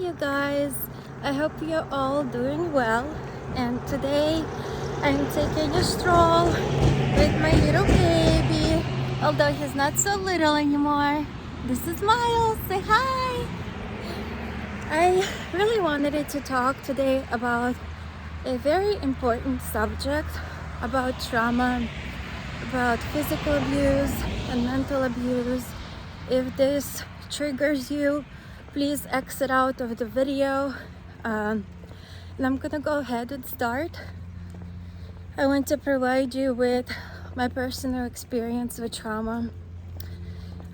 you guys. I hope you're all doing well. And today I'm taking a stroll with my little baby. Although he's not so little anymore. This is Miles. Say hi. I really wanted to talk today about a very important subject about trauma, about physical abuse and mental abuse. If this triggers you, please exit out of the video. And I'm gonna go ahead and start. I want to provide you with my personal experience with trauma.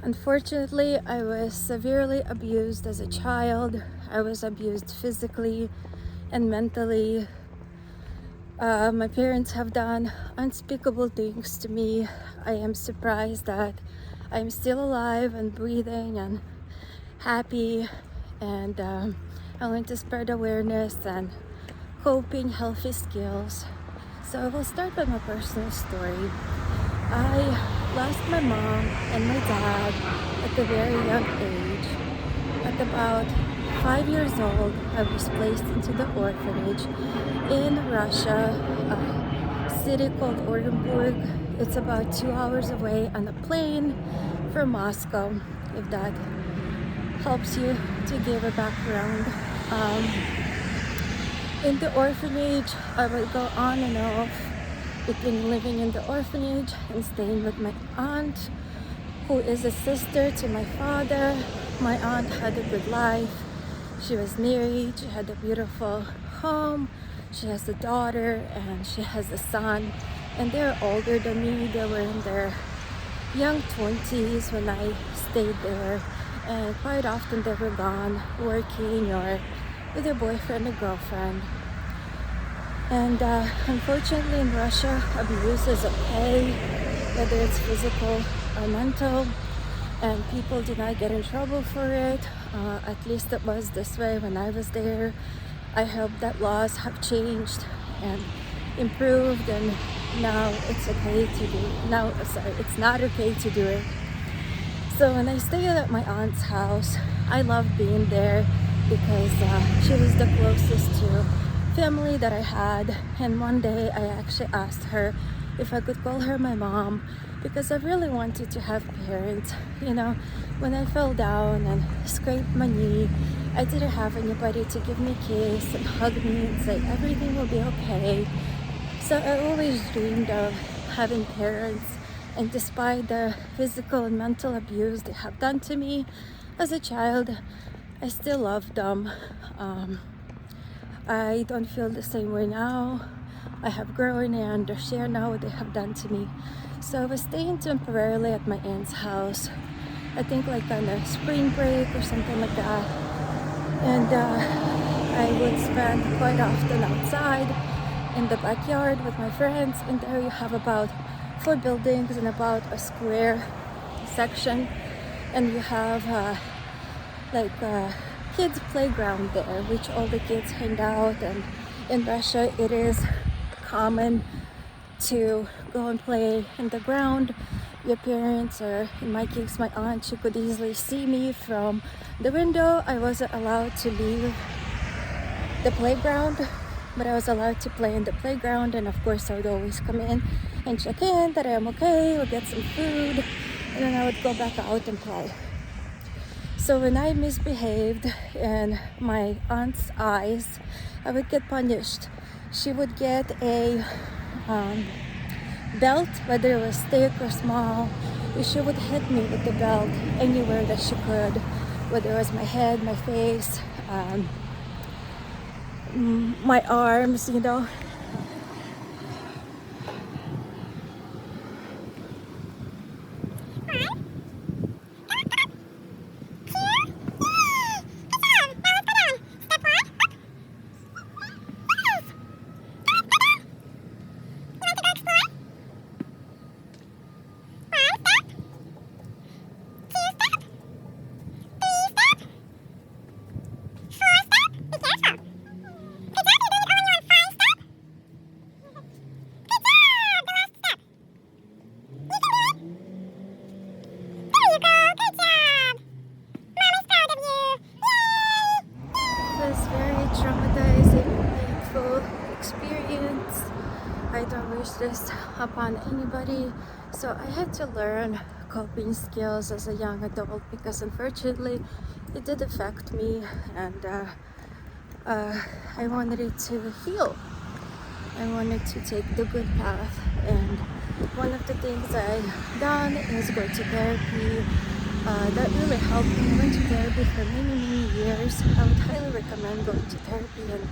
Unfortunately, I was severely abused as a child. I was abused physically and mentally. My parents have done unspeakable things to me. I am surprised that I'm still alive and breathing and happy, and I want to spread awareness and coping healthy skills. So I will start with my personal story. I lost my mom and my dad at a very young age. At about 5 years old, I was placed into the orphanage in Russia, a city called Orenburg. It's about 2 hours away on a plane from Moscow, if that helps you to give a background. In the orphanage, I would go on and off between living in the orphanage and staying with my aunt, who is a sister to my father. My aunt had a good life. She was married, she had a beautiful home, she has a daughter, and she has a son. And they're older than me. They were in their young 20s when I stayed there. And quite often they were gone working or with a boyfriend or girlfriend. And unfortunately in Russia, abuse is okay, whether it's physical or mental, and people do not get in trouble for it. At least it was this way when I was there. I hope that laws have changed and improved, and now it's okay to do. It's not okay to do it. So when I stayed at my aunt's house, I loved being there because she was the closest to family that I had. And one day I actually asked her if I could call her my mom, because I really wanted to have parents. You know, when I fell down and scraped my knee, I didn't have anybody to give me a kiss and hug me and say everything will be okay. So I always dreamed of having parents. And despite the physical and mental abuse they have done to me as a child, I still love them. I don't feel the same way now. I have grown and understand now what they have done to me. So I was staying temporarily at my aunt's house, I think like on a spring break or something like that. And I would spend quite often outside in the backyard with my friends. And there you have about 4 buildings and about a square section, and you have kids playground there, which all the kids hang out. And in Russia it is common to go and play in the ground. Your parents, or in my case my aunt, she could easily see me from the window. I wasn't allowed to leave the playground, but I was allowed to play in the playground. And of course I would always come in and check in that I'm okay, or get some food, and then I would go back out and play. So when I misbehaved in my aunt's eyes, I would get punished. She would get a belt, whether it was thick or small. She would hit me with the belt anywhere that she could, whether it was my head, my face, my arms, you know. experience. I don't wish this upon anybody. So I had to learn coping skills as a young adult because unfortunately it did affect me, and I wanted it to heal. I wanted to take the good path, and one of the things I've done is go to therapy. That really helped me. I went to therapy for many years. I would highly recommend going to therapy and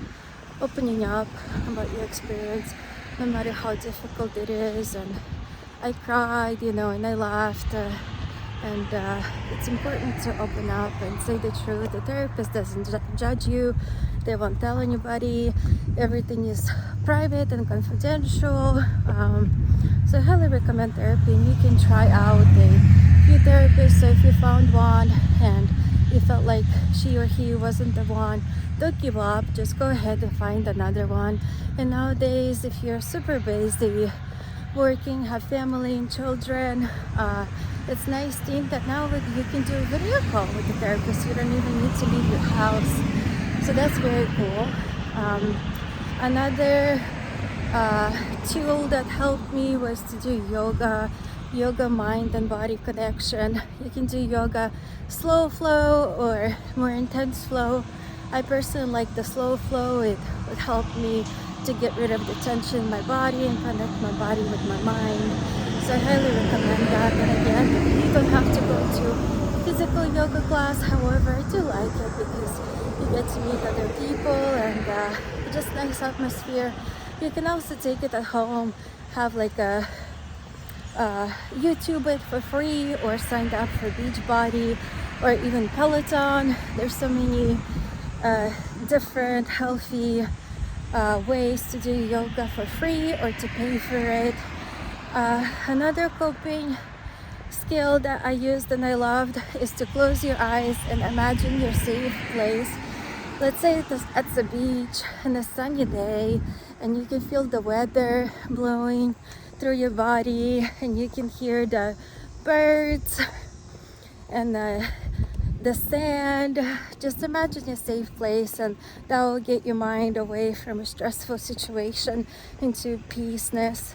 opening up about your experience, no matter how difficult it is. And I cried, and I laughed. And it's important to open up and say the truth. The therapist doesn't judge you. They won't tell anybody. Everything is private and confidential. So I highly recommend therapy, and you can try out a few therapists. So if you found one and you felt like she or he wasn't the one, don't give up. Just go ahead and find another one. And nowadays, if you're super busy, working, have family and children, it's nice thing that now you can do a video call with the therapist. You don't even need to leave your house. So that's very cool. Another tool that helped me was to do yoga mind and body connection. You can do yoga slow flow or more intense flow. I personally like the slow flow. It would help me to get rid of the tension in my body and connect my body with my mind. So I highly recommend that. And again, you don't have to go to physical yoga class. However, I do like it because you get to meet other people, and it's just nice atmosphere. You can also take it at home, have like a YouTube it for free, or sign up for Beachbody or even Peloton. There's so many different healthy ways to do yoga for free or to pay for it. Another coping skill that I used and I loved is to close your eyes and imagine your safe place. Let's say it's at the beach on a sunny day, and you can feel the weather blowing through your body, and you can hear the birds and the sand. Just imagine a safe place, and that will get your mind away from a stressful situation into peaceness.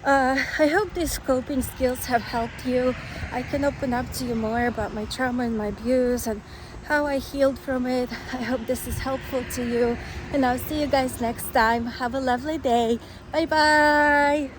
I hope these coping skills have helped you. I can open up to you more about my trauma and my abuse and how I healed from it. I hope this is helpful to you, and I'll see you guys next time. Have a lovely day. Bye bye.